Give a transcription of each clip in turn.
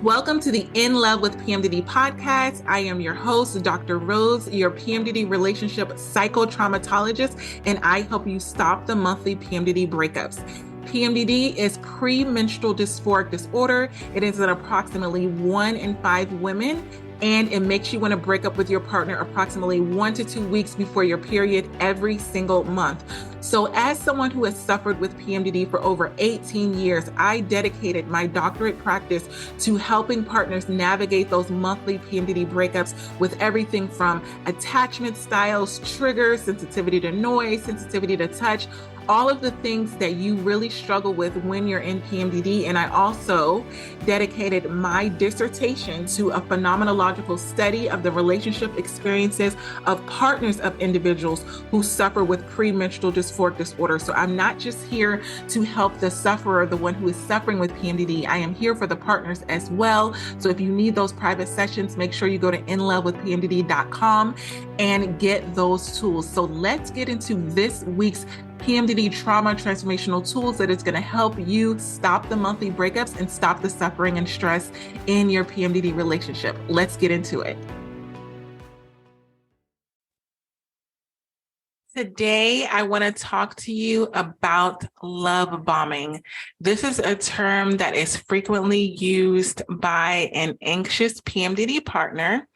Welcome to the In Love with PMDD podcast. I am your host, Dr. Rose, your PMDD relationship psychotraumatologist, and I help you stop the monthly PMDD breakups. PMDD is premenstrual dysphoric disorder. It is in approximately 1 in 5 women, and it makes you want to break up with your partner approximately 1 to 2 weeks before your period every single month. So as someone who has suffered with PMDD for over 18 years, I dedicated my doctorate practice to helping partners navigate those monthly PMDD breakups with everything from attachment styles, triggers, sensitivity to noise, sensitivity to touch, all of the things that you really struggle with when you're in PMDD. And I also dedicated my dissertation to a phenomenological study of the relationship experiences of partners of individuals who suffer with premenstrual dysphoric disorder. So I'm not just here to help the sufferer, the one who is suffering with PMDD. I am here for the partners as well. So if you need those private sessions, make sure you go to inlovewithpmdd.com and get those tools. So let's get into this week's PMDD trauma transformational tools that is going to help you stop the monthly breakups and stop the suffering and stress in your PMDD relationship. Let's get into it. Today, I want to talk to you about love bombing. This is a term that is frequently used by an anxious PMDD partner.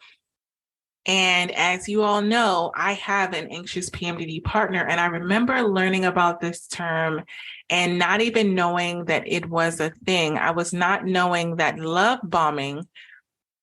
And as you all know, I have an anxious PMDD partner, and I remember learning about this term and not even knowing that it was a thing. I was not knowing that love bombing,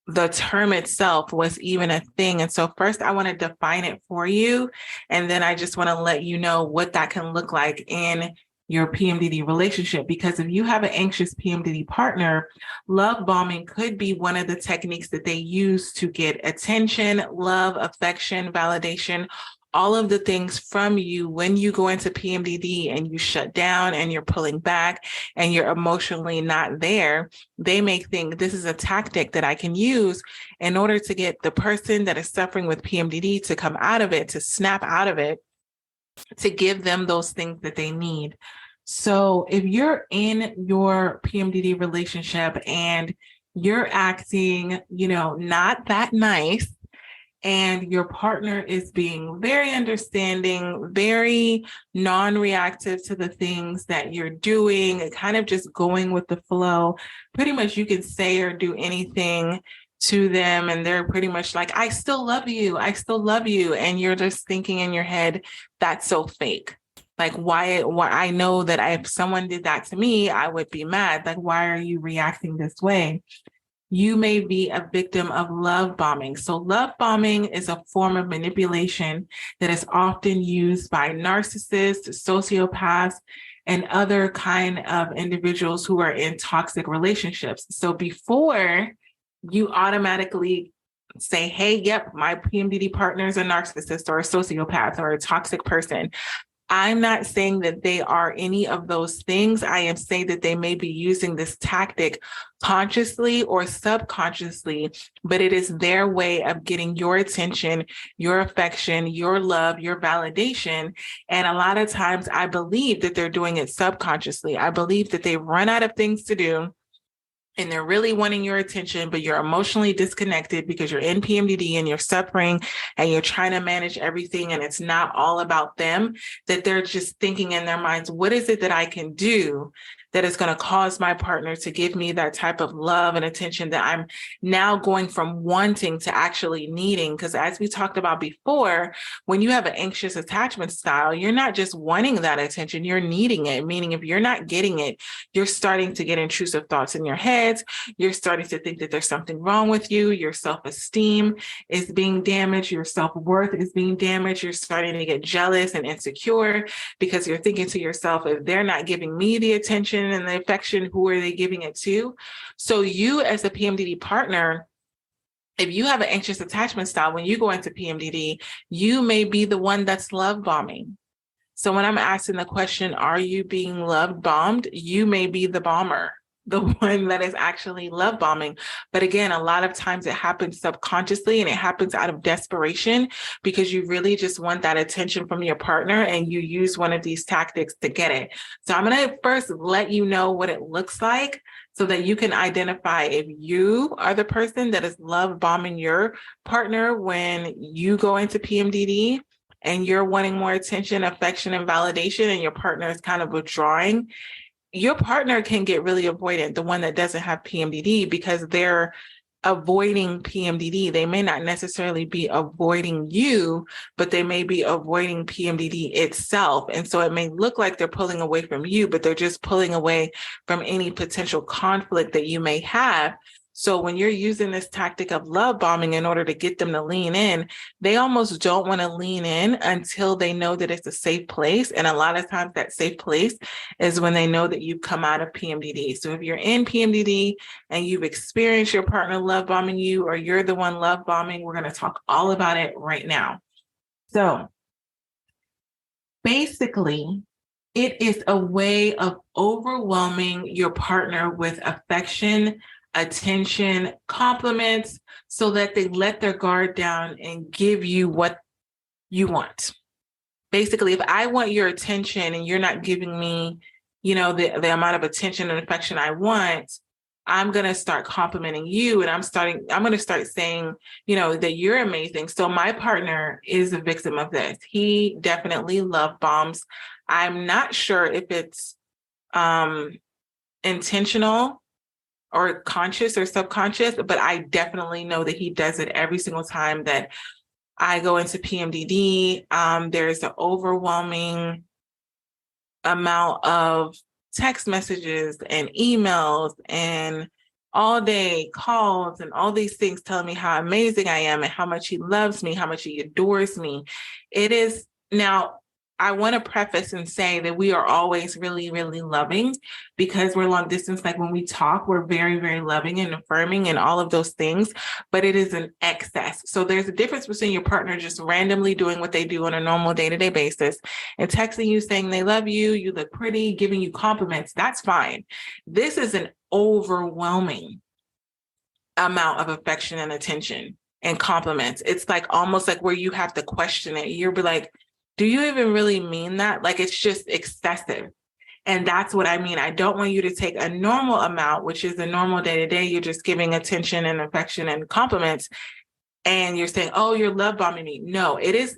the term itself, was even a thing. And so first I want to define it for you, and then I just want to let you know what that can look like in your PMDD relationship. Because if you have an anxious PMDD partner, love bombing could be one of the techniques that they use to get attention, love, affection, validation, all of the things from you when you go into PMDD and you shut down and you're pulling back and you're emotionally not there. They may think this is a tactic that I can use in order to get the person that is suffering with PMDD to come out of it, to snap out of it, to give them those things that they need. So if you're in your PMDD relationship and you're acting, not that nice, and your partner is being very understanding, very non-reactive to the things that you're doing, kind of just going with the flow, pretty much you can say or do anything to them, and they're pretty much like, I still love you. I still love you. And you're just thinking in your head, that's so fake. Like, why I know that if someone did that to me, I would be mad. Like, why are you reacting this way? You may be a victim of love bombing. So love bombing is a form of manipulation that is often used by narcissists, sociopaths, and other kind of individuals who are in toxic relationships. So before you automatically say, hey, yep, my PMDD partner is a narcissist or a sociopath or a toxic person, I'm not saying that they are any of those things. I am saying that they may be using this tactic consciously or subconsciously, but it is their way of getting your attention, your affection, your love, your validation. And a lot of times I believe that they're doing it subconsciously. I believe that they run out of things to do, and they're really wanting your attention, but you're emotionally disconnected because you're in PMDD and you're suffering and you're trying to manage everything, and it's not all about them, that they're just thinking in their minds, what is it that I can do that is going to cause my partner to give me that type of love and attention that I'm now going from wanting to actually needing? Because as we talked about before, when you have an anxious attachment style, you're not just wanting that attention, you're needing it. Meaning if you're not getting it, you're starting to get intrusive thoughts in your head. You're starting to think that there's something wrong with you. Your self-esteem is being damaged. Your self-worth is being damaged. You're starting to get jealous and insecure because you're thinking to yourself, if they're not giving me the attention and the affection, who are they giving it to? So you as a PMDD partner, if you have an anxious attachment style, when you go into PMDD, you may be the one that's love bombing. So when I'm asking the question, are you being love bombed? You may be the bomber, the one that is actually love bombing. But again, a lot of times it happens subconsciously and it happens out of desperation because you really just want that attention from your partner and you use one of these tactics to get it. So I'm going to first let you know what it looks like so that you can identify if you are the person that is love bombing your partner when you go into PMDD and you're wanting more attention, affection, and validation, and your partner is kind of withdrawing. Your partner can get really avoidant, the one that doesn't have PMDD, because they're avoiding PMDD. They may not necessarily be avoiding you, but they may be avoiding PMDD itself. And so it may look like they're pulling away from you, but they're just pulling away from any potential conflict that you may have. So when you're using this tactic of love bombing in order to get them to lean in, they almost don't want to lean in until they know that it's a safe place. And a lot of times that safe place is when they know that you've come out of PMDD. So if you're in PMDD and you've experienced your partner love bombing you, or you're the one love bombing, we're going to talk all about it right now. So basically, it is a way of overwhelming your partner with affection, attention, compliments, so that they let their guard down and give you what you want. Basically, if I want your attention and you're not giving me, the amount of attention and affection I want, I'm going to start complimenting you, and I'm going to start saying, that you're amazing. So my partner is a victim of this. He definitely love bombs. I'm not sure if it's intentional or conscious or subconscious, but I definitely know that he does it every single time that I go into PMDD. There's an overwhelming amount of text messages and emails and all day calls and all these things telling me how amazing I am and how much he loves me, how much he adores me. It is now, I want to preface and say that we are always really, really loving, because we're long distance. Like when we talk, we're very, very loving and affirming and all of those things, but it is an excess. So there's a difference between your partner just randomly doing what they do on a normal day-to-day basis and texting you saying they love you, you look pretty, giving you compliments. That's fine. This is an overwhelming amount of affection and attention and compliments. It's like almost like where you have to question it. You'll be like, do you even really mean that? Like, it's just excessive. And that's what I mean. I don't want you to take a normal amount, which is a normal day-to-day. You're just giving attention and affection and compliments, and you're saying, oh, you're love bombing me. No, it is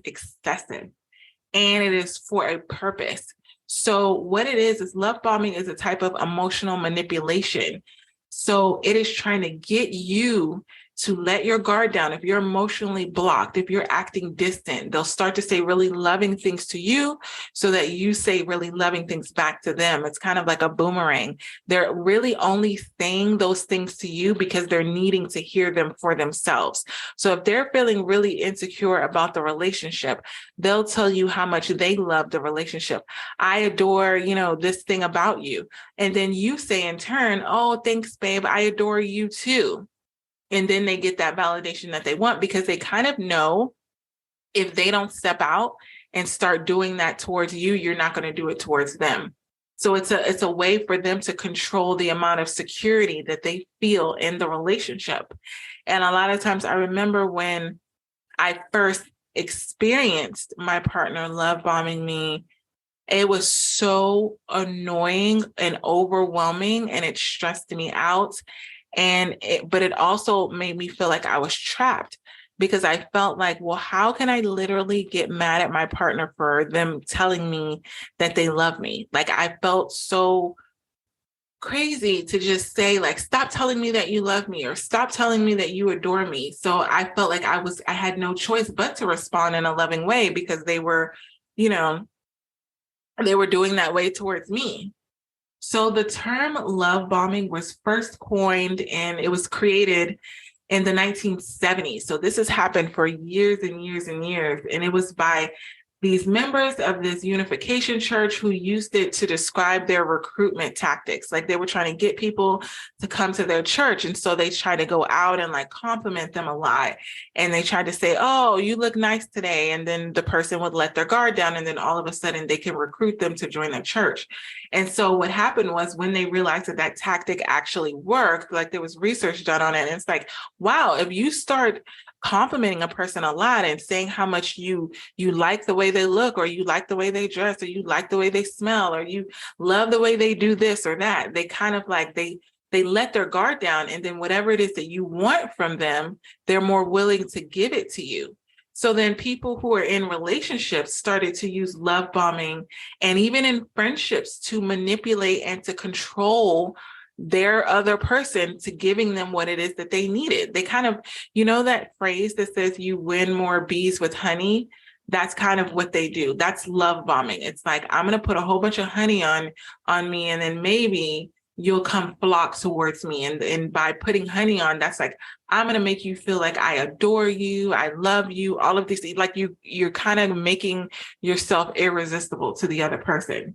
excessive, and it is for a purpose. So what it is love bombing is a type of emotional manipulation. So it is trying to get you to let your guard down. If you're emotionally blocked, if you're acting distant, they'll start to say really loving things to you so that you say really loving things back to them. It's kind of like a boomerang. They're really only saying those things to you because they're needing to hear them for themselves. So if they're feeling really insecure about the relationship, they'll tell you how much they love the relationship. I adore, this thing about you. And then you say in turn, oh, thanks, babe. I adore you too. And then they get that validation that they want, because they kind of know if they don't step out and start doing that towards you, you're not going to do it towards them. So it's a way for them to control the amount of security that they feel in the relationship. And a lot of times I remember when I first experienced my partner love bombing me, it was so annoying and overwhelming, and it stressed me out. But it also made me feel like I was trapped, because I felt like, well, how can I literally get mad at my partner for them telling me that they love me? Like, I felt so crazy to just say, like, stop telling me that you love me, or stop telling me that you adore me. So I felt like I had no choice but to respond in a loving way, because they were doing that way towards me. So the term love bombing was first coined, and it was created in the 1970s. So this has happened for years and years and years. And it was by these members of this unification church who used it to describe their recruitment tactics. Like, they were trying to get people to come to their church. And so they tried to go out and like compliment them a lot. And they tried to say, oh, you look nice today. And then the person would let their guard down. And then all of a sudden they can recruit them to join their church. And so what happened was, when they realized that that tactic actually worked, like, there was research done on it. And it's like, wow, if you start complimenting a person a lot and saying how much you like the way they look, or you like the way they dress, or you like the way they smell, or you love the way they do this or that. They kind of like, they let their guard down, and then whatever it is that you want from them, they're more willing to give it to you. So then people who are in relationships started to use love bombing, and even in friendships, to manipulate and to control their other person to giving them what it is that they needed. They kind of, that phrase that says you win more bees with honey. That's kind of what they do. That's love bombing. It's like, I'm going to put a whole bunch of honey on me, and then maybe you'll come flock towards me. And by putting honey on, that's like, I'm going to make you feel like I adore you, I love you, all of these things. Like you're kind of making yourself irresistible to the other person.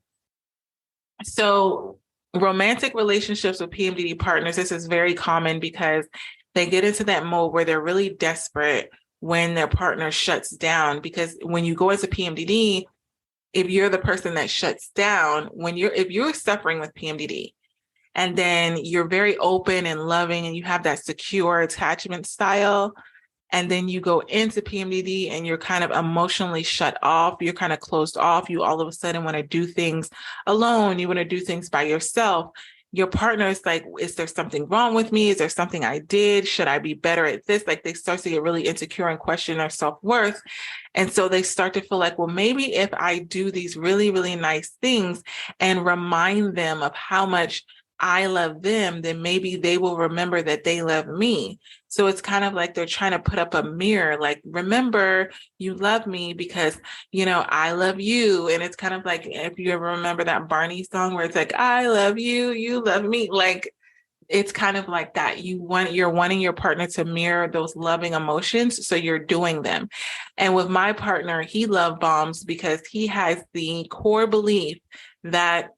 So romantic relationships with PMDD partners, this is very common because they get into that mode where they're really desperate when their partner shuts down. Because when you go into PMDD, if you're the person that shuts down, if you're suffering with PMDD, and then you're very open and loving and you have that secure attachment style, and then you go into PMDD and you're kind of emotionally shut off, you're kind of closed off, you all of a sudden want to do things alone, you want to do things by yourself. Your partner is like, is there something wrong with me? Is there something I did? Should I be better at this? Like they start to get really insecure and question their self-worth. And so they start to feel like, well, maybe if I do these really, really nice things and remind them of how much I love them, then maybe they will remember that they love me. So it's kind of like they're trying to put up a mirror, like, remember, you love me because, I love you. And it's kind of like, if you ever remember that Barney song where it's like, I love you, you love me. Like, it's kind of like that. You're wanting your partner to mirror those loving emotions. So you're doing them. And with my partner, he love bombs because he has the core belief that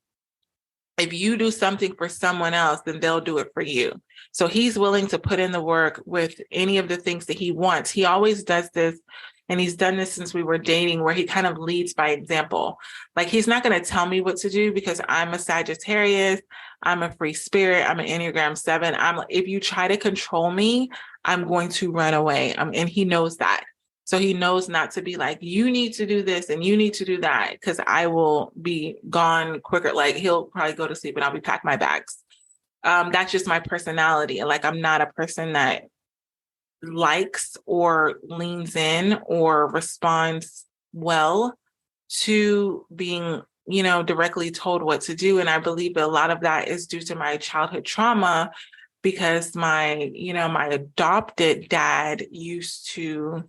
if you do something for someone else, then they'll do it for you. So he's willing to put in the work with any of the things that he wants. He always does this, and he's done this since we were dating, where he kind of leads by example. Like, he's not going to tell me what to do because I'm a Sagittarius, I'm a free spirit, I'm an Enneagram 7. If you try to control me, I'm going to run away. And he knows that. So he knows not to be like, you need to do this and you need to do that, because I will be gone quicker. Like, he'll probably go to sleep and I'll be packing my bags. That's just my personality. Like, I'm not a person that likes or leans in or responds well to being, directly told what to do. And I believe a lot of that is due to my childhood trauma, because my adopted dad used to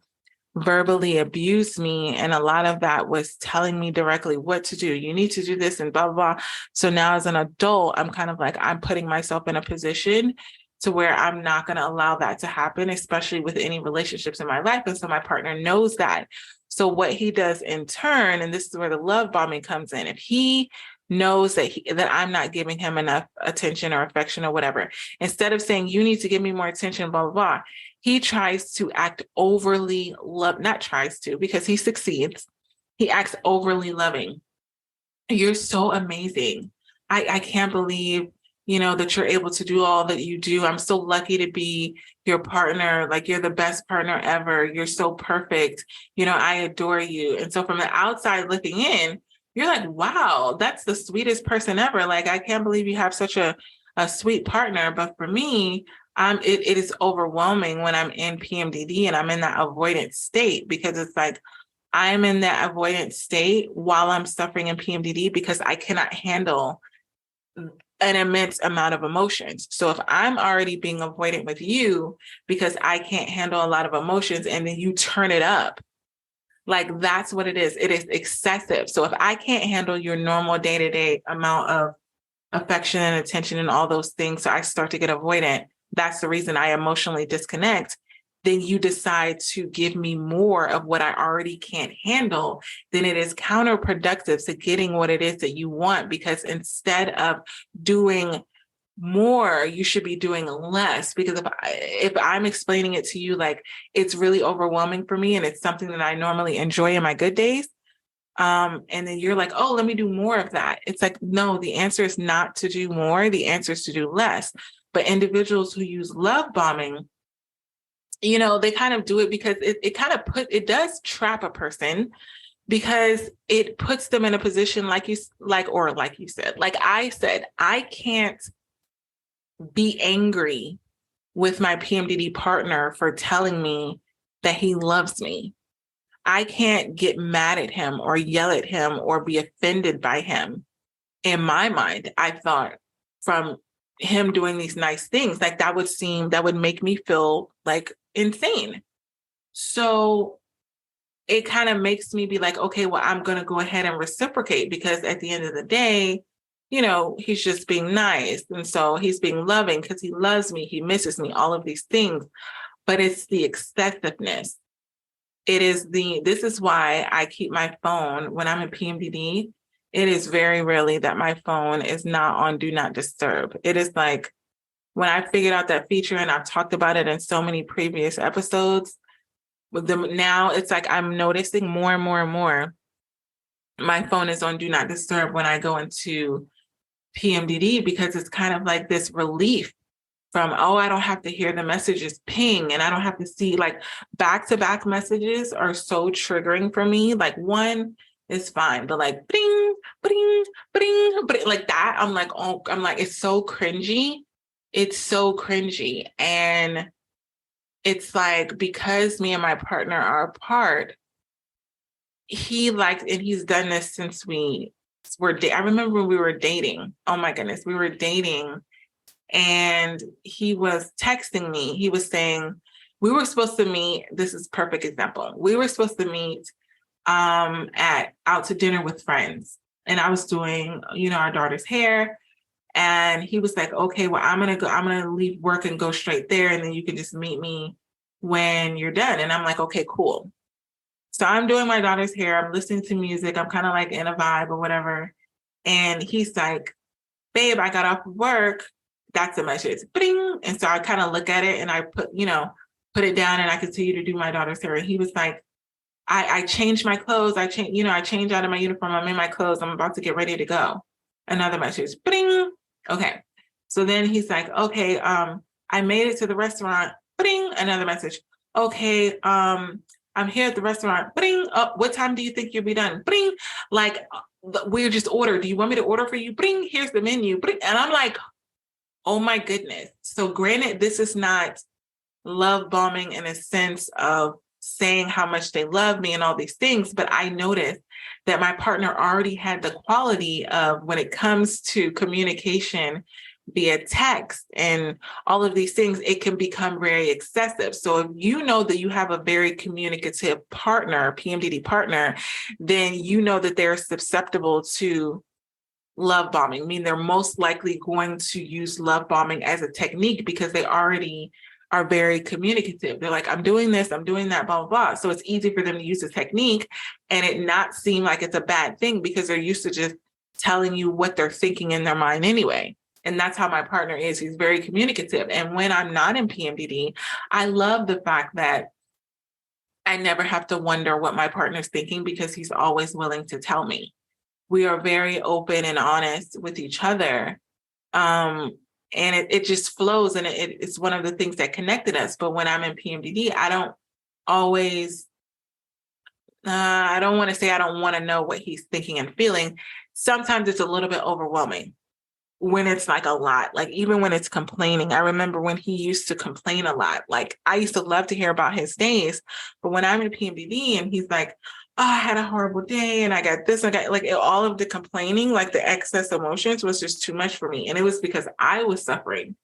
verbally abused me. And a lot of that was telling me directly what to do. You need to do this and blah, blah, blah. So now as an adult, I'm kind of like, I'm putting myself in a position to where I'm not going to allow that to happen, especially with any relationships in my life. And so my partner knows that. So what he does in turn, and this is where the love bombing comes in, if he knows that I'm not giving him enough attention or affection or whatever, instead of saying, you need to give me more attention, blah, blah, blah, he tries to act overly not tries to, because he succeeds. He acts overly loving. You're so amazing. I can't believe, that you're able to do all that you do. I'm so lucky to be your partner. Like, you're the best partner ever. You're so perfect. I adore you. And so from the outside looking in, you're like, wow, that's the sweetest person ever. Like, I can't believe you have such a sweet partner. But for me, it is overwhelming when I'm in PMDD and I'm in that avoidant state, because it's like, I'm in that avoidant state while I'm suffering in PMDD because I cannot handle an immense amount of emotions. So if I'm already being avoidant with you because I can't handle a lot of emotions, and then you turn it up, like, that's what it is. It is excessive. So if I can't handle your normal day-to-day amount of affection and attention and all those things, so I start to get avoidant, that's the reason I emotionally disconnect, then you decide to give me more of what I already can't handle, then it is counterproductive to getting what it is that you want. Because instead of doing more, you should be doing less. Because if I'm explaining it to you, like, it's really overwhelming for me and it's something that I normally enjoy in my good days, and then you're like, oh, let me do more of that. It's like, no, the answer is not to do more. The answer is to do less. But individuals who use love bombing, they kind of do it because it does trap a person, because it puts them in a position like you said, like I said, I can't be angry with my PMDD partner for telling me that he loves me. I can't get mad at him or yell at him or be offended by him. In my mind, I thought from him doing these nice things, like that would make me feel like insane. So it kind of makes me be like, okay, well, I'm going to go ahead and reciprocate, because at the end of the day, he's just being nice. And so he's being loving because he loves me. He misses me, all of these things. But it's the excessiveness. This is why I keep my phone when I'm in PMDD. It is very rarely that my phone is not on Do Not Disturb. It is like when I figured out that feature, and I've talked about it in so many previous episodes, with them now, it's like I'm noticing more and more and more my phone is on Do Not Disturb when I go into PMDD, because it's kind of like this relief from, I don't have to hear the messages ping, and I don't have to see, like, back-to-back messages are so triggering for me. Like, one is fine, but like bing, bing, bing, bing, like that, I'm like, it's so cringy. It's so cringy. And it's like, because me and my partner are apart, and he's done this since I remember when we were dating. Oh my goodness, we were dating, and he was texting me. He was saying we were supposed to meet. This is perfect example. We were supposed to meet out to dinner with friends, and I was doing, our daughter's hair. And he was like, okay, well, I'm going to leave work and go straight there. And then you can just meet me when you're done. And I'm like, okay, cool. So I'm doing my daughter's hair. I'm listening to music. I'm kind of like in a vibe or whatever. And he's like, babe, I got off of work. That's a message. Bing. And so I kind of look at it and I put it down, and I continue to do my daughter's hair. And he was like, I changed my clothes. I changed out of my uniform. I'm in my clothes. I'm about to get ready to go. Another message. Bing. Okay. So then he's like, okay, I made it to the restaurant. Bing. Another message. Okay, I'm here at the restaurant. Bing. What time do you think you'll be done? Bing. Like, we're just ordered. Do you want me to order for you? Bing. Here's the menu. Bing. And I'm like, oh my goodness. So granted, this is not love bombing in a sense of saying how much they love me and all these things, but I noticed that my partner already had the quality of, when it comes to communication via text and all of these things, it can become very excessive. So if you know that you have a very communicative partner, PMDD partner, then you know that they're susceptible to love bombing. I mean, they're most likely going to use love bombing as a technique because they already are very communicative. They're like, I'm doing this, I'm doing that, blah, blah, blah. So it's easy for them to use the technique and it not seem like it's a bad thing, because they're used to just telling you what they're thinking in their mind anyway. And that's how my partner is. He's very communicative. And when I'm not in PMDD, I love the fact that I never have to wonder what my partner's thinking, because he's always willing to tell me. We are very open and honest with each other. And it just flows, and it's one of the things that connected us. But when I'm in PMDD, I don't always, I don't want to say I don't want to know what he's thinking and feeling. Sometimes it's a little bit overwhelming when it's like a lot, like even when it's complaining. I remember when he used to complain a lot. Like, I used to love to hear about his days, but when I'm in PMDD and he's like, oh, I had a horrible day and I got this, I got, like, all of the complaining, like the excess emotions was just too much for me. And it was because I was suffering.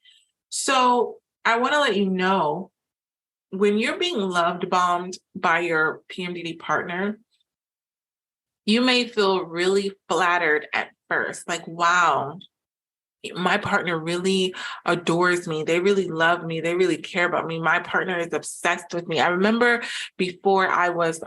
So I want to let you know, when you're being loved bombed by your PMDD partner, you may feel really flattered at first. Like, wow, my partner really adores me. They really love me. They really care about me. My partner is obsessed with me. I remember before I was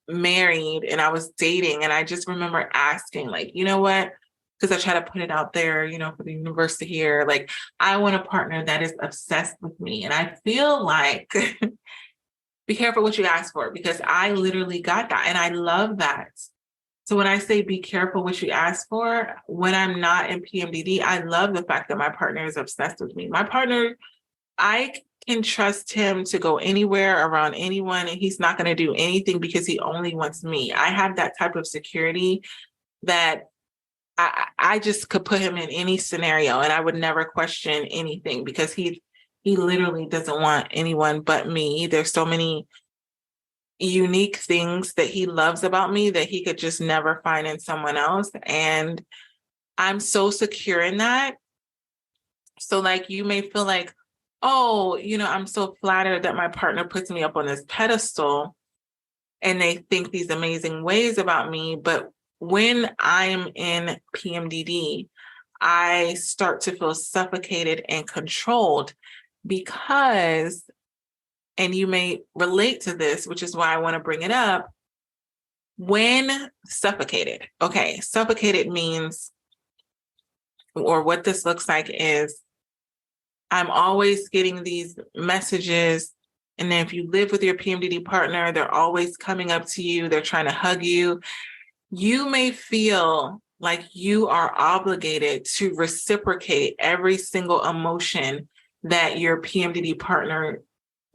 married and I was dating, and I just remember asking, like, you know what? Because I try to put it out there, for the universe to hear, like, I want a partner that is obsessed with me. And I feel like, be careful what you ask for, because I literally got that. And I love that. So when I say be careful what you ask for, when I'm not in PMDD, I love the fact that my partner is obsessed with me. My partner, I can trust him to go anywhere around anyone, and he's not going to do anything because he only wants me. I have that type of security that I just could put him in any scenario and I would never question anything because he literally doesn't want anyone but me. There's so many unique things that he loves about me that he could just never find in someone else. And I'm so secure in that. So like you may feel like, oh, I'm so flattered that my partner puts me up on this pedestal and they think these amazing ways about me. But when I'm in PMDD, I start to feel suffocated and controlled because, and you may relate to this, which is why I want to bring it up, when suffocated. Okay, suffocated means, or what this looks like is, I'm always getting these messages. And then if you live with your PMDD partner, they're always coming up to you. They're trying to hug you. You may feel like you are obligated to reciprocate every single emotion that your PMDD partner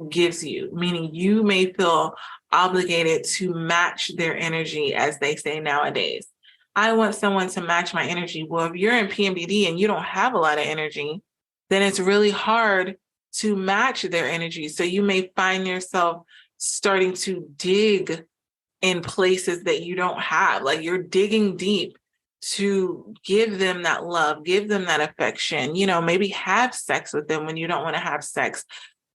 gives you, meaning you may feel obligated to match their energy, as they say nowadays. I want someone to match my energy. Well, if you're in PMDD and you don't have a lot of energy, then it's really hard to match their energy. So you may find yourself starting to dig in places that you don't have. Like you're digging deep to give them that love, give them that affection, maybe have sex with them when you don't want to have sex,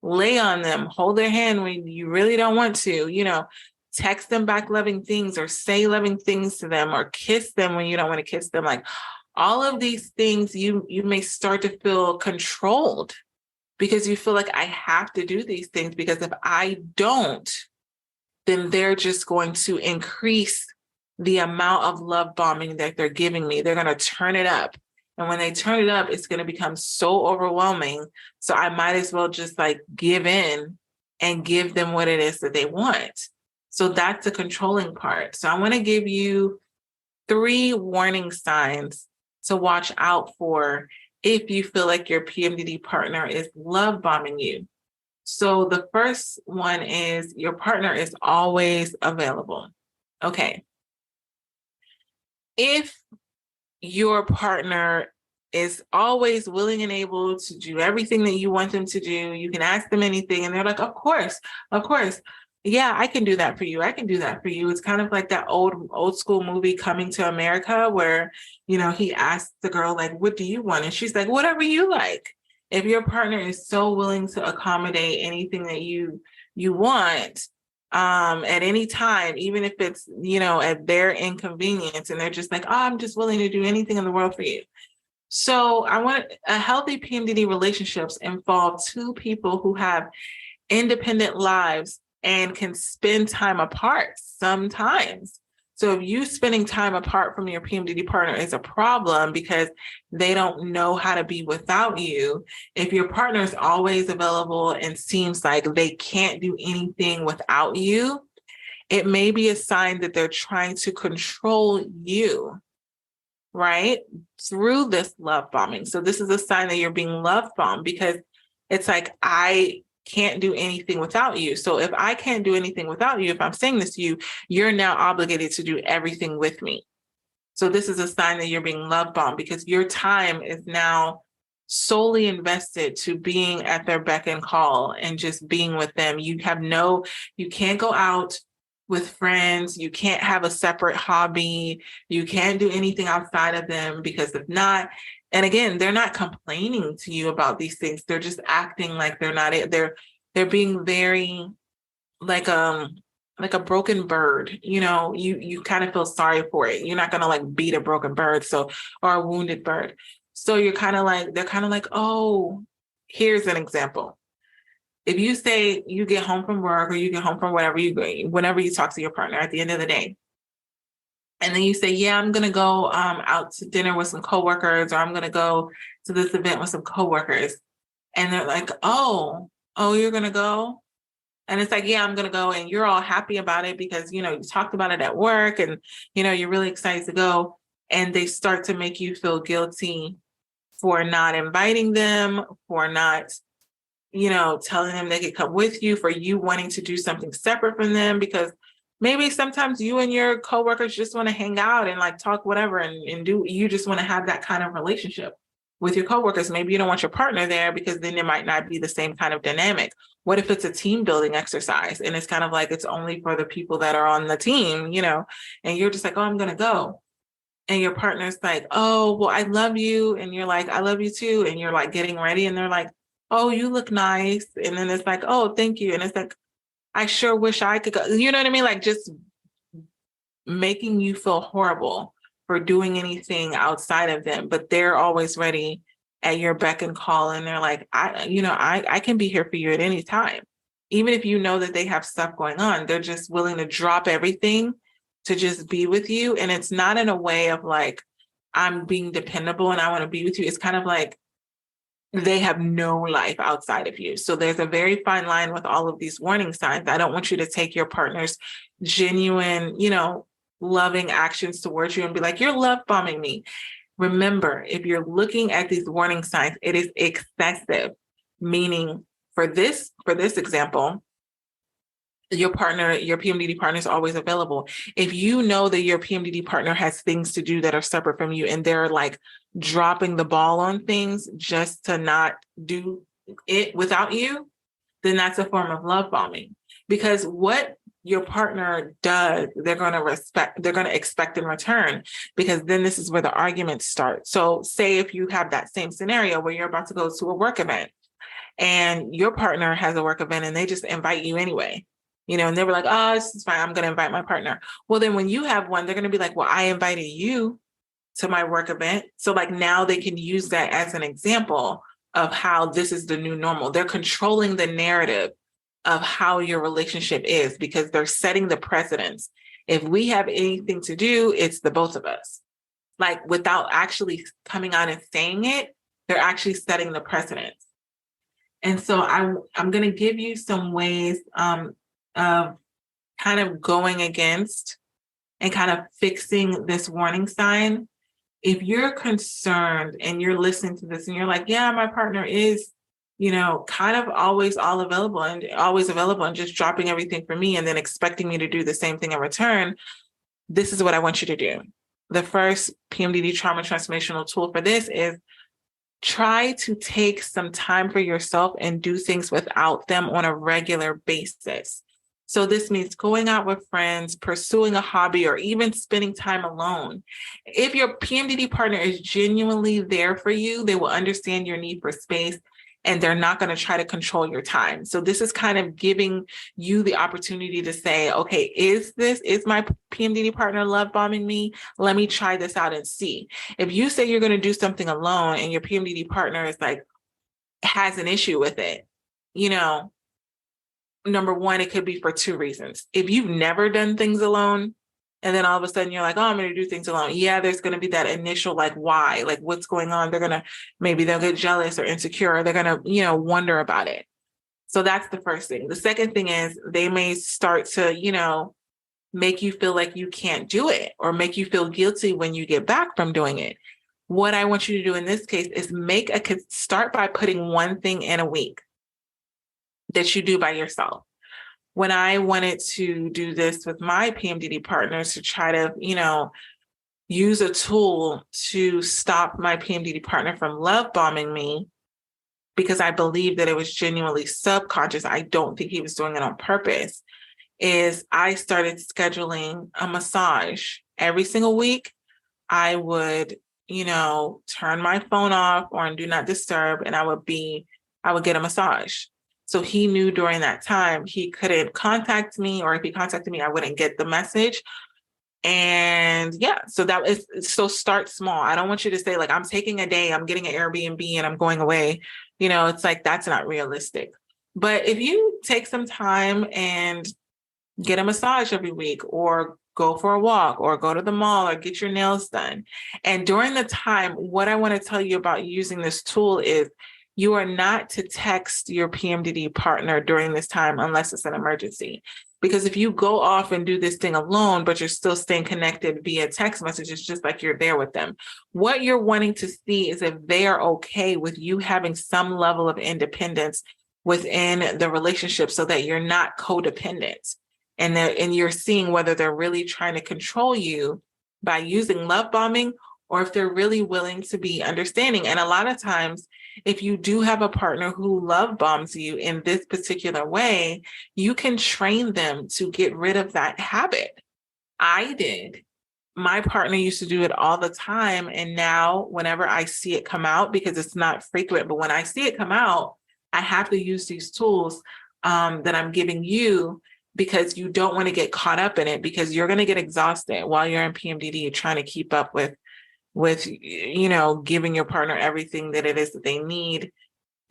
lay on them, hold their hand when you really don't want to, text them back loving things or say loving things to them or kiss them when you don't want to kiss them. Like all of these things, you may start to feel controlled because you feel like I have to do these things because if I don't, then they're just going to increase the amount of love bombing that they're giving me. They're going to turn it up. And when they turn it up, it's going to become so overwhelming. So I might as well just like give in and give them what it is that they want. So that's the controlling part. So I want to give you 3 warning signs to watch out for if you feel like your PMDD partner is love bombing you. So the first one is your partner is always available. Okay. If your partner is always willing and able to do everything that you want them to do, you can ask them anything and they're like, of course. Yeah, I can do that for you. I can do that for you. It's kind of like that old school movie Coming to America where, he asked the girl, like, what do you want? And she's like, whatever you like. If your partner is so willing to accommodate anything that you want at any time, even if it's, at their inconvenience, and they're just like, oh, I'm just willing to do anything in the world for you. So I want a healthy PMDD relationships involve 2 people who have independent lives and can spend time apart sometimes. So if you spending time apart from your PMDD partner is a problem because they don't know how to be without you, if your partner is always available and seems like they can't do anything without you, it may be a sign that they're trying to control you, right? Through this love bombing. So this is a sign that you're being love bombed because it's like, I can't do anything without you. So if I can't do anything without you, if I'm saying this to you, you're now obligated to do everything with me. So this is a sign that you're being love bombed because your time is now solely invested to being at their beck and call and just being with them. You can't go out with friends. You can't have a separate hobby. You can't do anything outside of them because if not, and again, they're not complaining to you about these things. They're just acting like they're not it. They're being very like a broken bird. You kind of feel sorry for it. You're not gonna like beat a broken bird, or a wounded bird. So they're kind of like, oh, here's an example. If you say you get home from work or you get home from whenever you talk to your partner at the end of the day, and then you say, yeah, I'm going to go out to dinner with some coworkers, or I'm going to go to this event with some coworkers. And they're like, oh, you're going to go? And it's like, yeah, I'm going to go. And you're all happy about it because, you talked about it at work and, you're really excited to go. And they start to make you feel guilty for not inviting them, for not, telling them they could come with you, for you wanting to do something separate from them, because maybe sometimes you and your coworkers just want to hang out and like talk whatever and do, you just want to have that kind of relationship with your coworkers. Maybe you don't want your partner there because then it might not be the same kind of dynamic. What if it's a team building exercise and it's kind of like it's only for the people that are on the team, and you're just like, oh, I'm going to go. And your partner's like, oh, well, I love you. And you're like, I love you too. And you're like getting ready and they're like, oh, you look nice. And then it's like, oh, thank you. And it's like, I sure wish I could go. You know what I mean? Like just making you feel horrible for doing anything outside of them, but they're always ready at your beck and call. And they're like, I can be here for you at any time. Even if you know that they have stuff going on, they're just willing to drop everything to just be with you. And it's not in a way of like, I'm being dependable and I want to be with you. It's kind of like they have no life outside of you. So there's a very fine line with all of these warning signs. I don't want you to take your partner's genuine, loving actions towards you and be like, you're love bombing me. Remember, if you're looking at these warning signs, it is excessive, meaning for this example, your partner, your PMDD partner is always available. If you know that your PMDD partner has things to do that are separate from you and they're like dropping the ball on things just to not do it without you, then that's a form of love bombing. Because what your partner does, they're going to expect in return, because then this is where the arguments start. So say if you have that same scenario where you're about to go to a work event and your partner has a work event and they just invite you anyway, and they were like, oh, this is fine, I'm going to invite my partner. Well, then when you have one, they're going to be like, well, I invited you to my work event. So like now they can use that as an example of how this is the new normal. They're controlling the narrative of how your relationship is because they're setting the precedence. If we have anything to do, it's the both of us. Like without actually coming out and saying it, they're actually setting the precedence. And so I'm going to give you some ways of kind of going against and kind of fixing this warning sign. If you're concerned and you're listening to this and you're like, yeah, my partner is, kind of always available and just dropping everything for me and then expecting me to do the same thing in return, this is what I want you to do. The first PMDD trauma transformational tool for this is try to take some time for yourself and do things without them on a regular basis. So this means going out with friends, pursuing a hobby, or even spending time alone. If your PMDD partner is genuinely there for you, they will understand your need for space and they're not going to try to control your time. So this is kind of giving you the opportunity to say, okay, is my PMDD partner love bombing me? Let me try this out and see. If you say you're going to do something alone and your PMDD partner is like, has an issue with it, number one, it could be for two reasons. If you've never done things alone, and then all of a sudden you're like, oh, I'm going to do things alone. Yeah, there's going to be that initial, like, why? Like, what's going on? Maybe they'll get jealous or insecure. Or they're going to, wonder about it. So that's the first thing. The second thing is they may start to, make you feel like you can't do it or make you feel guilty when you get back from doing it. What I want you to do in this case is start by putting one thing in a week that you do by yourself. When I wanted to do this with my PMDD partners to try to, use a tool to stop my PMDD partner from love bombing me, because I believe that it was genuinely subconscious, I don't think he was doing it on purpose, is I started scheduling a massage every single week. I would, turn my phone off or on do not disturb, and I would get a massage. So he knew during that time he couldn't contact me, or if he contacted me, I wouldn't get the message. And yeah, so start small. I don't want you to say like, I'm taking a day, I'm getting an Airbnb and I'm going away. It's like, that's not realistic. But if you take some time and get a massage every week, or go for a walk, or go to the mall, or get your nails done. And during the time, what I want to tell you about using this tool is you are not to text your PMDD partner during this time unless it's an emergency. Because if you go off and do this thing alone, but you're still staying connected via text messages, just like you're there with them, what you're wanting to see is if they are okay with you having some level of independence within the relationship so that you're not codependent. And you're seeing whether they're really trying to control you by using love bombing, or if they're really willing to be understanding. And a lot of times, if you do have a partner who love bombs you in this particular way, you can train them to get rid of that habit. I did. My partner used to do it all the time. And now whenever I see it come out, because it's not frequent, but when I see it come out, I have to use these tools that I'm giving you, because you don't want to get caught up in it, because you're going to get exhausted while you're in PMDD trying to keep up with giving your partner everything that it is that they need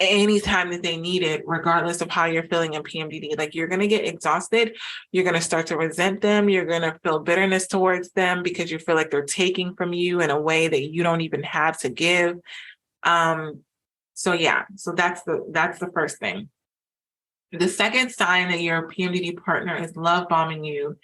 anytime that they need it, regardless of how you're feeling in PMDD. Like, you're going to get exhausted. You're going to start to resent them. You're going to feel bitterness towards them because you feel like they're taking from you in a way that you don't even have to give. So that's the first thing. The second sign that your PMDD partner is love bombing you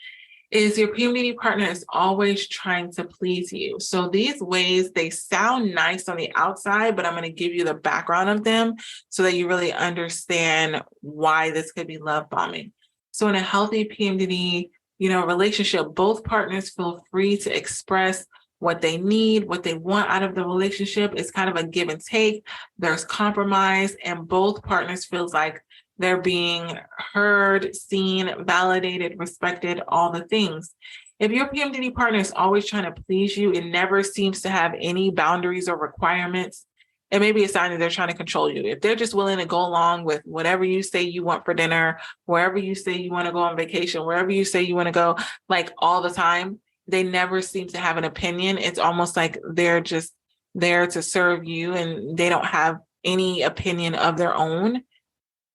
is your PMDD partner is always trying to please you. So these ways, they sound nice on the outside, but I'm going to give you the background of them so that you really understand why this could be love bombing. So in a healthy PMDD, relationship, both partners feel free to express what they need, what they want out of the relationship. It's kind of a give and take. There's compromise, and both partners feels like they're being heard, seen, validated, respected, all the things. If your PMDD partner is always trying to please you, it never seems to have any boundaries or requirements, it may be a sign that they're trying to control you. If they're just willing to go along with whatever you say you want for dinner, wherever you say you want to go on vacation, wherever you say you want to go, like all the time, they never seem to have an opinion. It's almost like they're just there to serve you and they don't have any opinion of their own.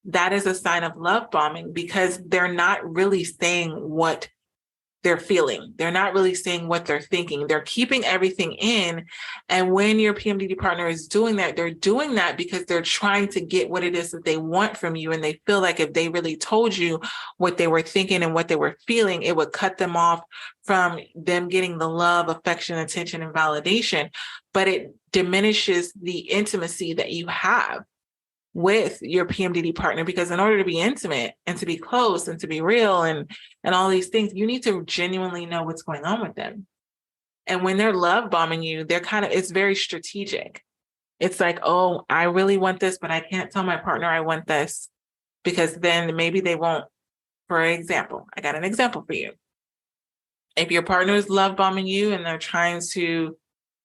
That is a sign of love bombing, because they're not really saying what they're feeling. They're not really saying what they're thinking. They're keeping everything in. And when your PMDD partner is doing that, they're doing that because they're trying to get what it is that they want from you. And they feel like if they really told you what they were thinking and what they were feeling, it would cut them off from them getting the love, affection, attention, and validation. But it diminishes the intimacy that you have with your PMDD partner, because in order to be intimate and to be close and to be real and all these things, you need to genuinely know what's going on with them. And when they're love bombing you, it's very strategic. It's like, oh, I really want this, but I can't tell my partner I want this, because then maybe they won't. For example, I got an example for you. If your partner is love bombing you and they're trying to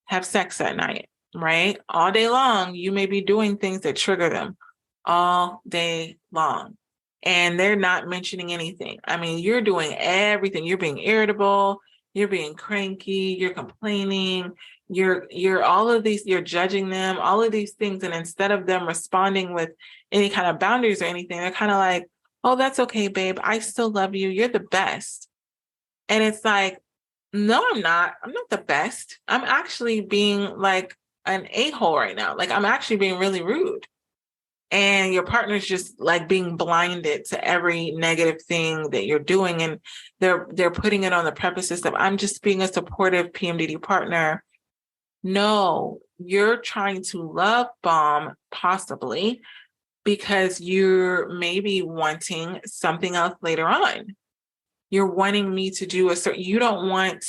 have sex at night, right? All day long, you may be doing things that trigger them all day long. And they're not mentioning anything. I mean, you're doing everything. You're being irritable, you're being cranky, you're complaining, you're all of these, you're judging them, all of these things. And instead of them responding with any kind of boundaries or anything, they're kind of like, oh, that's okay, babe. I still love you. You're the best. And it's like, no, I'm not. I'm not the best. I'm actually being like an a-hole right now. Like, I'm actually being really rude. And your partner's just like being blinded to every negative thing that you're doing. And they're putting it on the premises of, I'm just being a supportive PMDD partner. No, you're trying to love bomb, possibly because you're maybe wanting something else later on. You're wanting me to do you don't want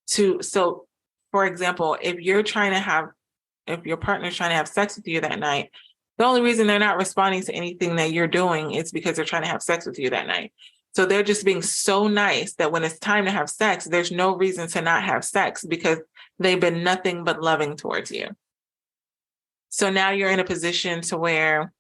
to. So for example, if your partner's trying to have sex with you that night, the only reason they're not responding to anything that you're doing is because they're trying to have sex with you that night. So they're just being so nice that when it's time to have sex, there's no reason to not have sex, because they've been nothing but loving towards you. So now you're in a position to where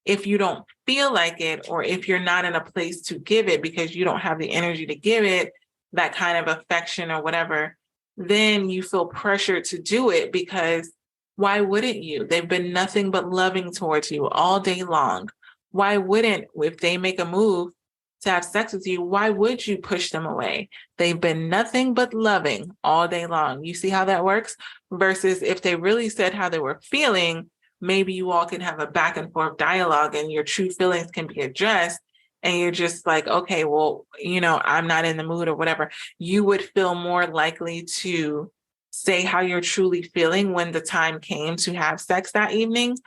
if you don't feel like it, or if you're not in a place to give it because you don't have the energy to give it that kind of affection or whatever, then you feel pressured to do it, because why wouldn't you? They've been nothing but loving towards you all day long. Why wouldn't, if they make a move to have sex with you, why would you push them away? They've been nothing but loving all day long. You see how that works? Versus if they really said how they were feeling, maybe you all can have a back and forth dialogue and your true feelings can be addressed. And you're just like, okay, well, I'm not in the mood or whatever. You would feel more likely to say how you're truly feeling when the time came to have sex that evening,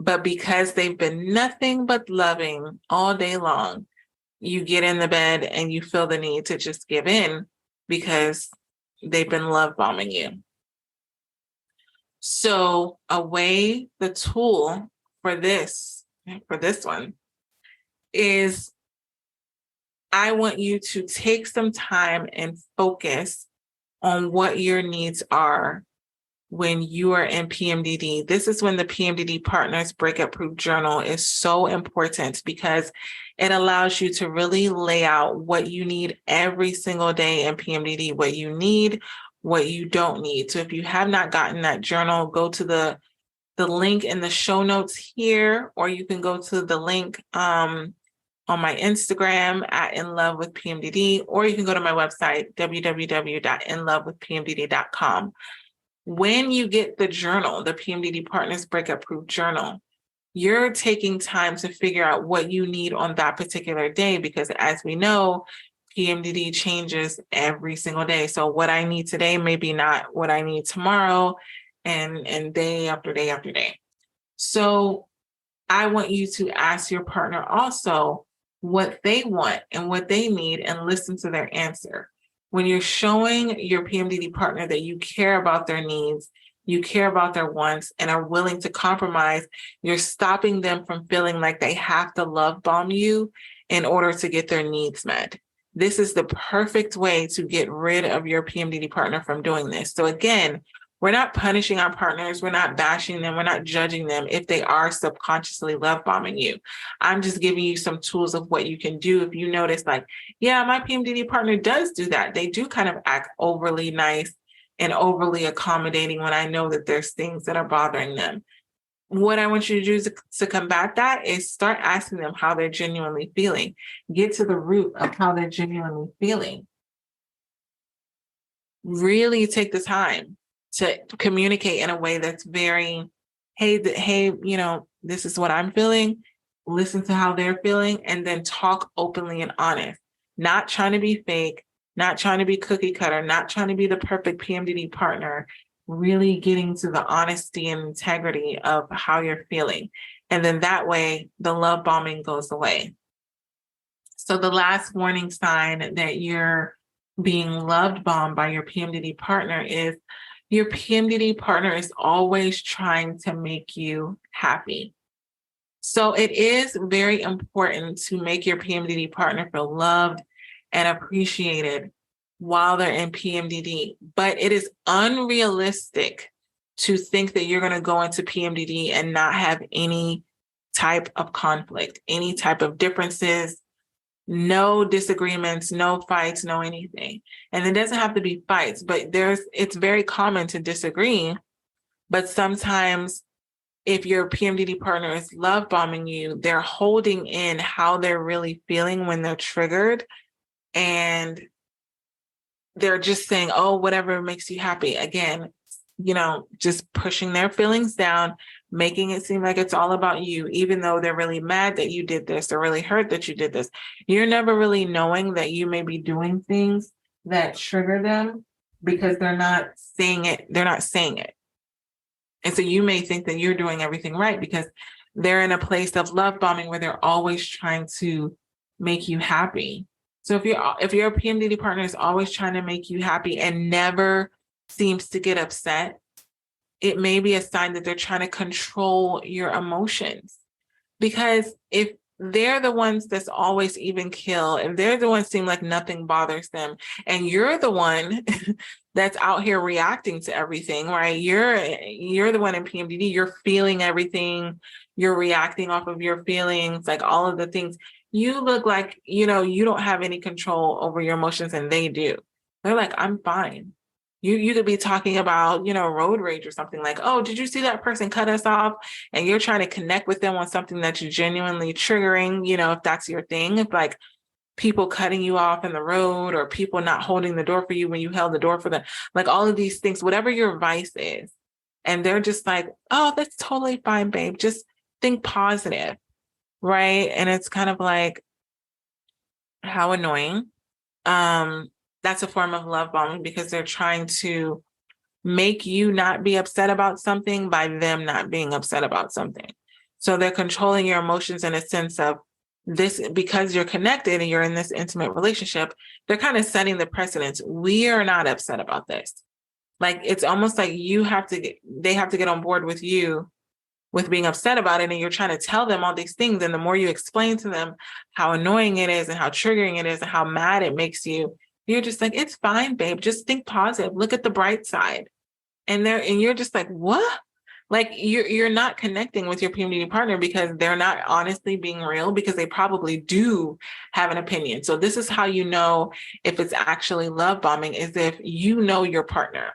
But because they've been nothing but loving all day long, you get in the bed and you feel the need to just give in because they've been love bombing you. So the tool for this one is, I want you to take some time and focus on what your needs are when you are in PMDD. This is when the PMDD Partners Breakup Proof Journal is so important, because it allows you to really lay out what you need every single day in PMDD, what you need, what you don't need. So if you have not gotten that journal, go to the link in the show notes here, or you can go to the link on my Instagram at In Love with PMDD, or you can go to my website, www.inlovewithpmdd.com. When you get the journal, the PMDD Partners Breakup Proof Journal, you're taking time to figure out what you need on that particular day, because as we know, PMDD changes every single day. So what I need today may be not what I need tomorrow, and day after day after day. So I want you to ask your partner also what they want and what they need, and listen to their answer. When you're showing your PMDD partner that you care about their needs, you care about their wants, and are willing to compromise, you're stopping them from feeling like they have to love bomb you in order to get their needs met. This is the perfect way to get rid of your PMDD partner from doing this. So again, we're not punishing our partners. We're not bashing them. We're not judging them if they are subconsciously love bombing you. I'm just giving you some tools of what you can do if you notice, like, yeah, my PMDD partner does do that. They do kind of act overly nice and overly accommodating when I know that there's things that are bothering them. What I want you to do to combat that is start asking them how they're genuinely feeling. Get to the root of how they're genuinely feeling. Really take the time to communicate in a way that's very, hey, this is what I'm feeling. Listen to how they're feeling, and then talk openly and honest. Not trying to be fake, not trying to be cookie cutter, not trying to be the perfect PMDD partner. Really getting to the honesty and integrity of how you're feeling. And then that way, the love bombing goes away. So the last warning sign that you're being loved bombed by your PMDD partner is your PMDD partner is always trying to make you happy. So it is very important to make your PMDD partner feel loved and appreciated while they're in PMDD. But it is unrealistic to think that you're going to go into PMDD and not have any type of conflict, any type of differences, no disagreements, no fights, no anything. And it doesn't have to be fights, but it's very common to disagree. But sometimes if your PMDD partner is love bombing you, they're holding in how they're really feeling when they're triggered. And they're just saying, oh, whatever makes you happy. Again, just pushing their feelings down, making it seem like it's all about you, even though they're really mad that you did this or really hurt that you did this. You're never really knowing that you may be doing things that trigger them because they're not saying it. They're not saying it. And so you may think that you're doing everything right because they're in a place of love bombing where they're always trying to make you happy. So if your PMDD partner is always trying to make you happy and never seems to get upset, it may be a sign that they're trying to control your emotions. Because if they're the ones that's always even keel, if they're the ones seem like nothing bothers them, and you're the one that's out here reacting to everything, right? You're the one in PMDD, you're feeling everything, you're reacting off of your feelings, like all of the things. You look like, you don't have any control over your emotions, and they do. They're like, I'm fine. You could be talking about, road rage or something, like, oh, did you see that person cut us off? And you're trying to connect with them on something that's genuinely triggering, if that's your thing. If like people cutting you off in the road, or people not holding the door for you when you held the door for them, like all of these things, whatever your vice is. And they're just like, oh, that's totally fine, babe. Just think positive. Right. And it's kind of like, how annoying. That's a form of love bombing because they're trying to make you not be upset about something by them not being upset about something. So they're controlling your emotions in a sense of this, because you're connected and you're in this intimate relationship, they're kind of setting the precedence. We are not upset about this. Like, it's almost like they have to get on board with you with being upset about it. And you're trying to tell them all these things. And the more you explain to them how annoying it is and how triggering it is and how mad it makes you, you're just like, it's fine, babe. Just think positive. Look at the bright side. And you're just like, what? Like, you're not connecting with your PMDD partner because they're not honestly being real, because they probably do have an opinion. So this is how you know if it's actually love bombing, is if you know your partner.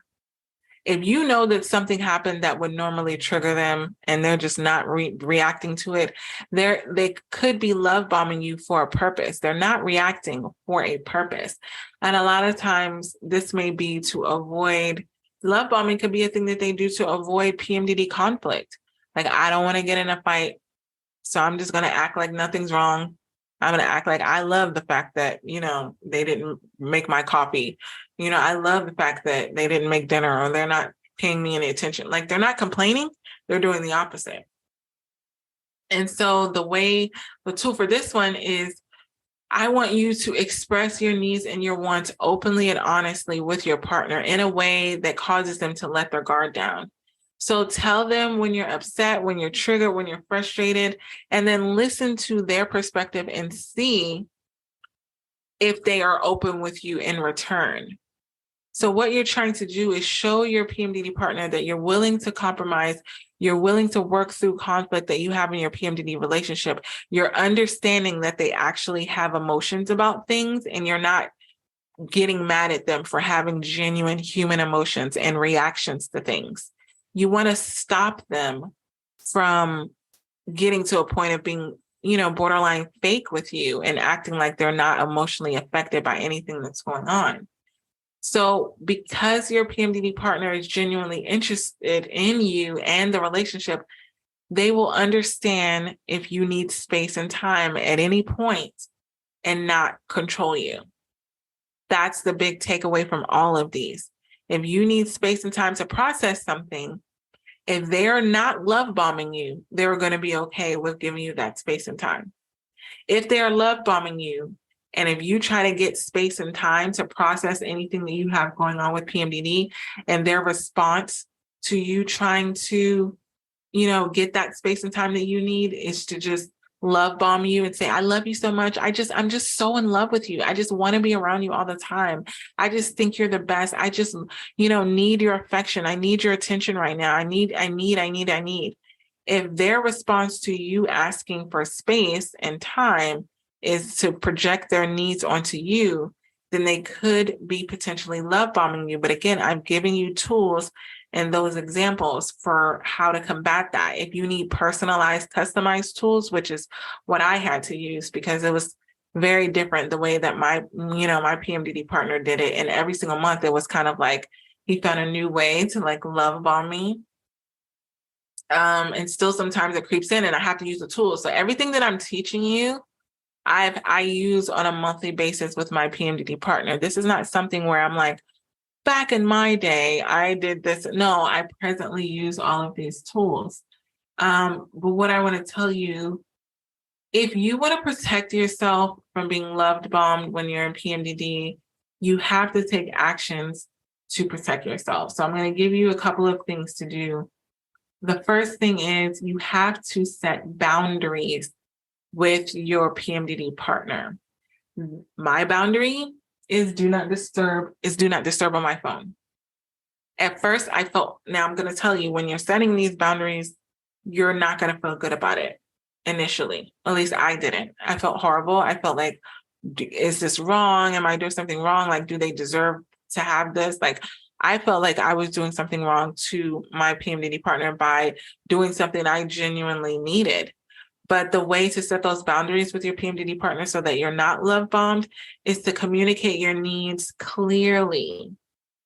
If you know that something happened that would normally trigger them and they're just not reacting to it, they could be love bombing you for a purpose. They're not reacting for a purpose. And a lot of times this may be to avoid, love bombing could be a thing that they do to avoid PMDD conflict. Like, I don't want to get in a fight, so I'm just going to act like nothing's wrong. I'm going to act like I love the fact that, they didn't make my coffee. I love the fact that they didn't make dinner, or they're not paying me any attention. Like, they're not complaining. They're doing the opposite. And so the tool for this one is, I want you to express your needs and your wants openly and honestly with your partner in a way that causes them to let their guard down. So tell them when you're upset, when you're triggered, when you're frustrated, and then listen to their perspective and see if they are open with you in return. So what you're trying to do is show your PMDD partner that you're willing to compromise, you're willing to work through conflict that you have in your PMDD relationship. You're understanding that they actually have emotions about things, and you're not getting mad at them for having genuine human emotions and reactions to things. You want to stop them from getting to a point of being, borderline fake with you and acting like they're not emotionally affected by anything that's going on. So because your PMDD partner is genuinely interested in you and the relationship, they will understand if you need space and time at any point and not control you. That's the big takeaway from all of these. If you need space and time to process something, if they're not love bombing you, they're going to be okay with giving you that space and time. If they're love bombing you, and if you try to get space and time to process anything that you have going on with PMDD, and their response to you trying to, get that space and time that you need is to just love bomb you and say, I love you so much. I'm just so in love with you. I just want to be around you all the time. I just think you're the best. I just, need your affection. I need your attention right now. I need. If their response to you asking for space and time is to project their needs onto you, then they could be potentially love bombing you. But again, I'm giving you tools and those examples for how to combat that. If you need personalized, customized tools, which is what I had to use because it was very different the way that my PMDD partner did it. And every single month it was kind of like he found a new way to like love bomb me. And still sometimes it creeps in and I have to use the tools. So everything that I'm teaching you, I use on a monthly basis with my PMDD partner. This is not something where I'm like, back in my day, I did this. No, I presently use all of these tools. But what I want to tell you, if you want to protect yourself from being love bombed when you're in PMDD, you have to take actions to protect yourself. So I'm going to give you a couple of things to do. The first thing is you have to set boundaries with your PMDD partner. My boundary is do not disturb on my phone. At first I felt, now I'm going to tell you, when you're setting these boundaries, you're not going to feel good about it initially. At least I didn't. I felt horrible. I felt like, is this wrong? Am I doing something wrong? Like, do they deserve to have this? Like, I felt like I was doing something wrong to my PMDD partner by doing something I genuinely needed. But the way to set those boundaries with your PMDD partner so that you're not love bombed is to communicate your needs clearly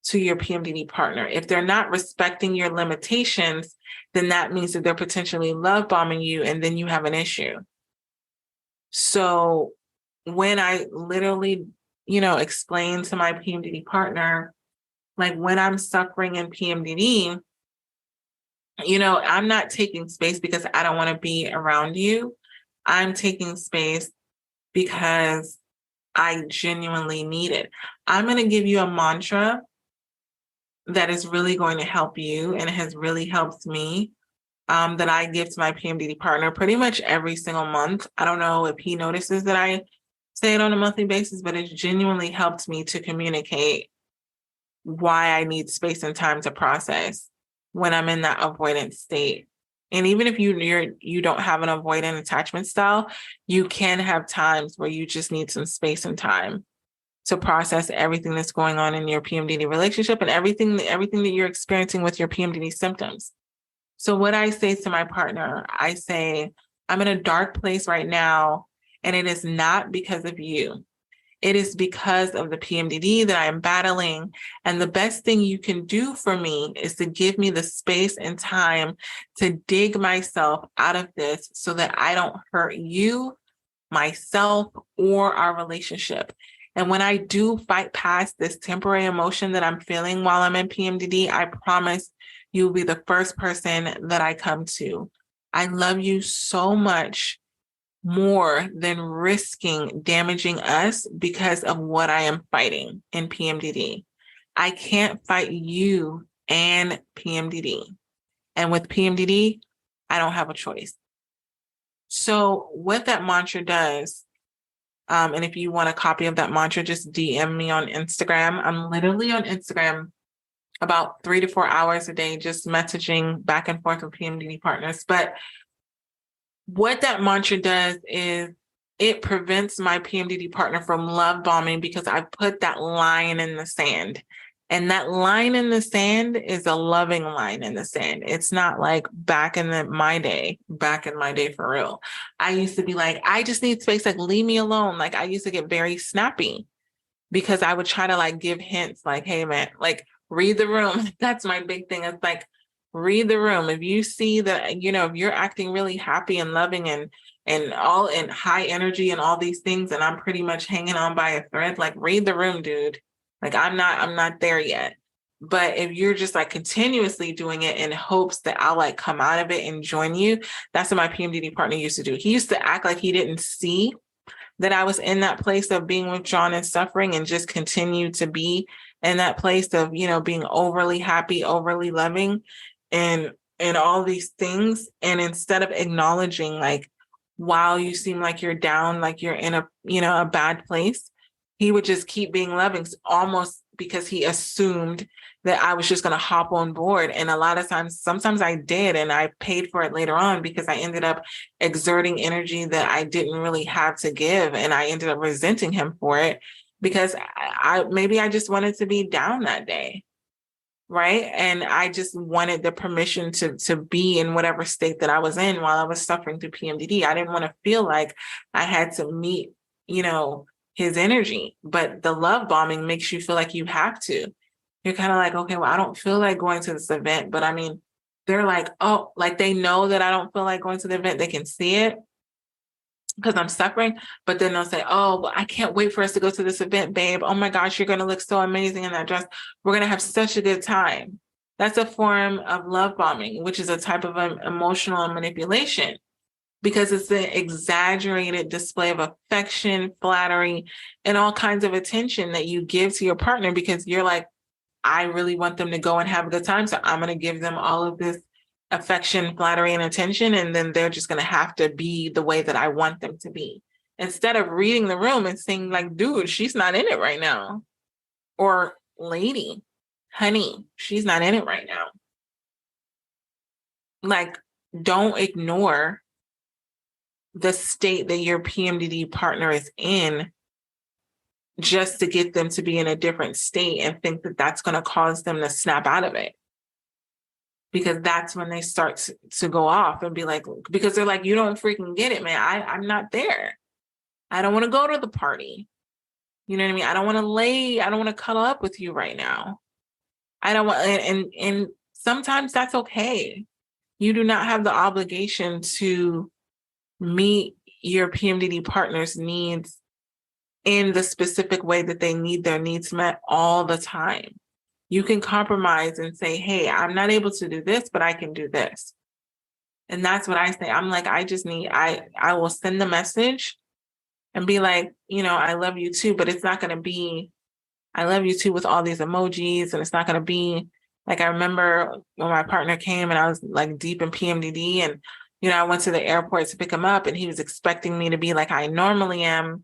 to your PMDD partner. If they're not respecting your limitations, then that means that they're potentially love bombing you, and then you have an issue. So when I literally, explain to my PMDD partner, like, when I'm suffering in PMDD, I'm not taking space because I don't want to be around you. I'm taking space because I genuinely need it. I'm going to give you a mantra that is really going to help you and has really helped me, that I give to my PMDD partner pretty much every single month. I don't know if he notices that I say it on a monthly basis, but it's genuinely helped me to communicate why I need space and time to process when I'm in that avoidant state. And even if you don't have an avoidant attachment style, you can have times where you just need some space and time to process everything that's going on in your PMDD relationship and everything that you're experiencing with your PMDD symptoms. So what I say to my partner, I say, I'm in a dark place right now, and it is not because of you. It is because of the PMDD that I am battling. And the best thing you can do for me is to give me the space and time to dig myself out of this so that I don't hurt you, myself, or our relationship. And when I do fight past this temporary emotion that I'm feeling while I'm in PMDD, I promise you'll be the first person that I come to. I love you so much more than risking damaging us because of what I am fighting in PMDD. I can't fight you and PMDD. And with PMDD, I don't have a choice. So what that mantra does, and if you want a copy of that mantra, just DM me on Instagram. I'm literally on Instagram about 3 to 4 hours a day, just messaging back and forth with PMDD partners. But what that mantra does is it prevents my PMDD partner from love bombing because I put that line in the sand. And that line in the sand is a loving line in the sand. It's not like back in my day for real. I used to be like, I just need space, like leave me alone. Like I used to get very snappy because I would try to like give hints like, hey man, like read the room. That's my big thing. It's like, read the room. If you see that, if you're acting really happy and loving and all in high energy and all these things, and I'm pretty much hanging on by a thread, like read the room, dude. Like I'm not there yet. But if you're just like continuously doing it in hopes that I'll like come out of it and join you, that's what my PMDD partner used to do. He used to act like he didn't see that I was in that place of being withdrawn and suffering and just continue to be in that place of, being overly happy, overly loving and all these things. And instead of acknowledging like, wow, you seem like you're down, like you're in a bad place, he would just keep being loving, almost because he assumed that I was just going to hop on board. And a lot of times, sometimes I did, and I paid for it later on because I ended up exerting energy that I didn't really have to give. And I ended up resenting him for it because maybe I just wanted to be down that day. Right. And I just wanted the permission to be in whatever state that I was in while I was suffering through PMDD. I didn't want to feel like I had to meet, his energy. But the love bombing makes you feel like you have to. You're kind of like, okay, well, I don't feel like going to this event. But I mean, they're like, oh, like they know that I don't feel like going to the event. They can see it because I'm suffering, but then they'll say, oh, well, I can't wait for us to go to this event, babe. Oh my gosh, you're going to look so amazing in that dress. We're going to have such a good time. That's a form of love bombing, which is a type of emotional manipulation because it's an exaggerated display of affection, flattery, and all kinds of attention that you give to your partner because you're like, I really want them to go and have a good time. So I'm going to give them all of this affection, flattery, and attention. And then they're just going to have to be the way that I want them to be. Instead of reading the room and saying like, dude, she's not in it right now. Or lady, honey, she's not in it right now. Like, don't ignore the state that your PMDD partner is in just to get them to be in a different state and think that that's going to cause them to snap out of it. Because that's when they start to go off and be like, because they're like, you don't freaking get it, man. I'm not there. I don't want to go to the party. You know what I mean? I don't want to cuddle up with you right now. I don't want, and sometimes that's okay. You do not have the obligation to meet your PMDD partner's needs in the specific way that they need their needs met all the time. You can compromise and say, hey, I'm not able to do this, but I can do this. And that's what I say. I'm like, I will send the message and be like, I love you too, but it's not going to be, I love you too with all these emojis. And it's not going to be like, I remember when my partner came and I was like deep in PMDD and, I went to the airport to pick him up and he was expecting me to be like I normally am,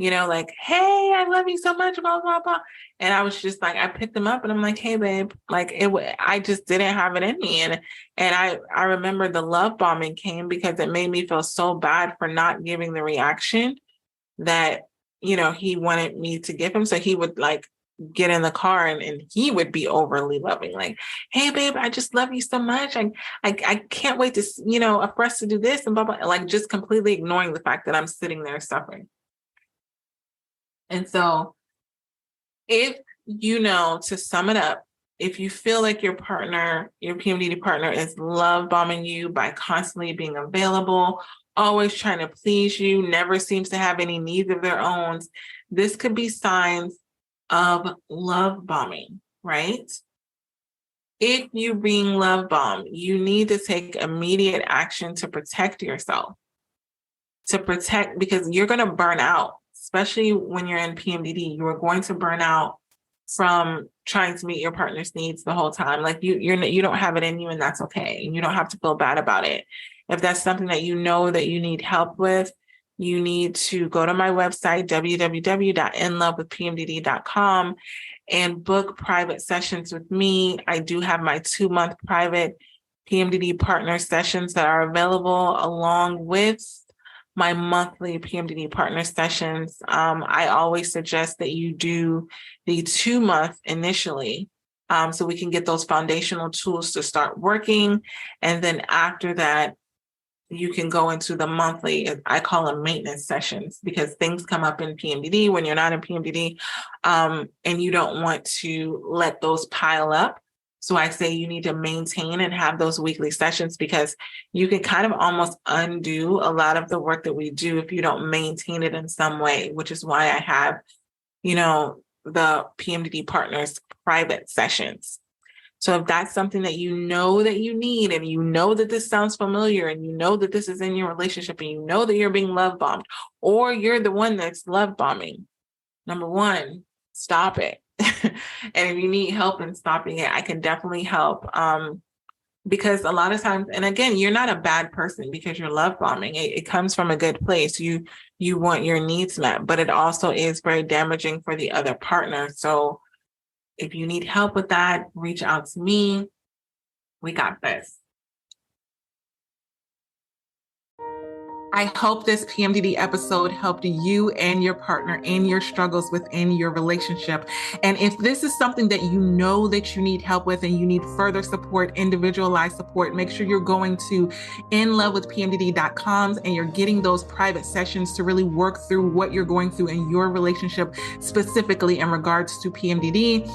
like, hey, I love you so much, blah, blah, blah. And I was just like, I picked him up and I'm like, hey, babe, like I just didn't have it in me. And I remember the love bombing came because it made me feel so bad for not giving the reaction that, he wanted me to give him. So he would like get in the car and he would be overly loving, like, hey, babe, I just love you so much. I can't wait to, for us to do this and blah, blah, like just completely ignoring the fact that I'm sitting there suffering. And so if to sum it up, if you feel like your partner, your PMDD partner is love bombing you by constantly being available, always trying to please you, never seems to have any needs of their own, this could be signs of love bombing, right? If you're being love bombed, you need to take immediate action to protect yourself, because you're going to burn out. Especially when you're in PMDD, you are going to burn out from trying to meet your partner's needs the whole time. Like you don't have it in you, and that's okay. And you don't have to feel bad about it. If that's something that you know that you need help with, you need to go to my website, www.inlovewithpmdd.com, and book private sessions with me. I do have my 2-month private PMDD partner sessions that are available along with my monthly PMDD partner sessions. I always suggest that you do the 2-month initially, so we can get those foundational tools to start working. And then after that, you can go into the monthly, I call them maintenance sessions, because things come up in PMDD when you're not in PMDD, and you don't want to let those pile up. So I say you need to maintain and have those weekly sessions, because you can kind of almost undo a lot of the work that we do if you don't maintain it in some way, which is why I have, the PMDD partners private sessions. So if that's something that you know that you need, and you know that this sounds familiar, and you know that this is in your relationship, and you know that you're being love bombed, or you're the one that's love bombing, number one, stop it. And if you need help in stopping it, I can definitely help. Because a lot of times, and again, you're not a bad person because you're love bombing. It comes from a good place. You want your needs met, but it also is very damaging for the other partner. So if you need help with that, reach out to me. We got this. I hope this PMDD episode helped you and your partner in your struggles within your relationship. And if this is something that you know that you need help with and you need further support, individualized support, make sure you're going to inlovewithpmdd.com and you're getting those private sessions to really work through what you're going through in your relationship, specifically in regards to PMDD.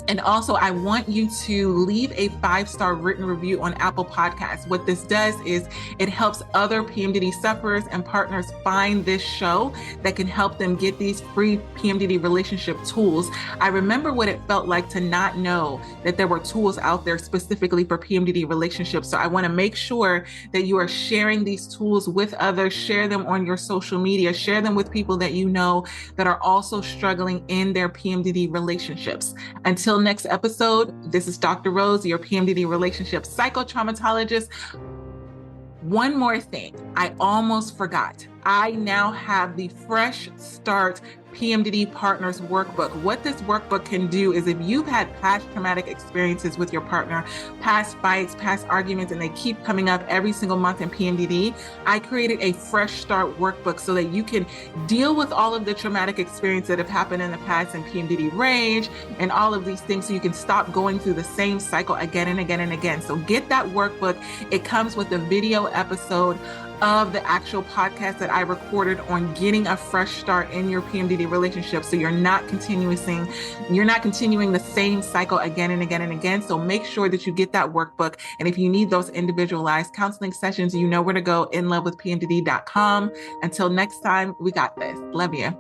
And also, I want you to leave a 5-star written review on Apple Podcasts. What this does is it helps other PMDD sufferers and partners find this show that can help them get these free PMDD relationship tools. I remember what it felt like to not know that there were tools out there specifically for PMDD relationships. So I want to make sure that you are sharing these tools with others, share them on your social media, share them with people that you know that are also struggling in their PMDD relationships. Until next episode, this is Dr. Rose, your PMDD relationship psychotraumatologist. One more thing, I almost forgot. I now have the Fresh Start PMDD Partners Workbook. What this workbook can do is, if you've had past traumatic experiences with your partner, past fights, past arguments, and they keep coming up every single month in PMDD, I created a Fresh Start Workbook so that you can deal with all of the traumatic experiences that have happened in the past in PMDD rage and all of these things, so you can stop going through the same cycle again and again and again. So get that workbook. It comes with a video episode of the actual podcast that I recorded on getting a fresh start in your PMDD relationship, so you're not continuing the same cycle again and again and again. So make sure that you get that workbook. And if you need those individualized counseling sessions, you know where to go, inlovewithpmdd.com. Until next time, we got this. Love you.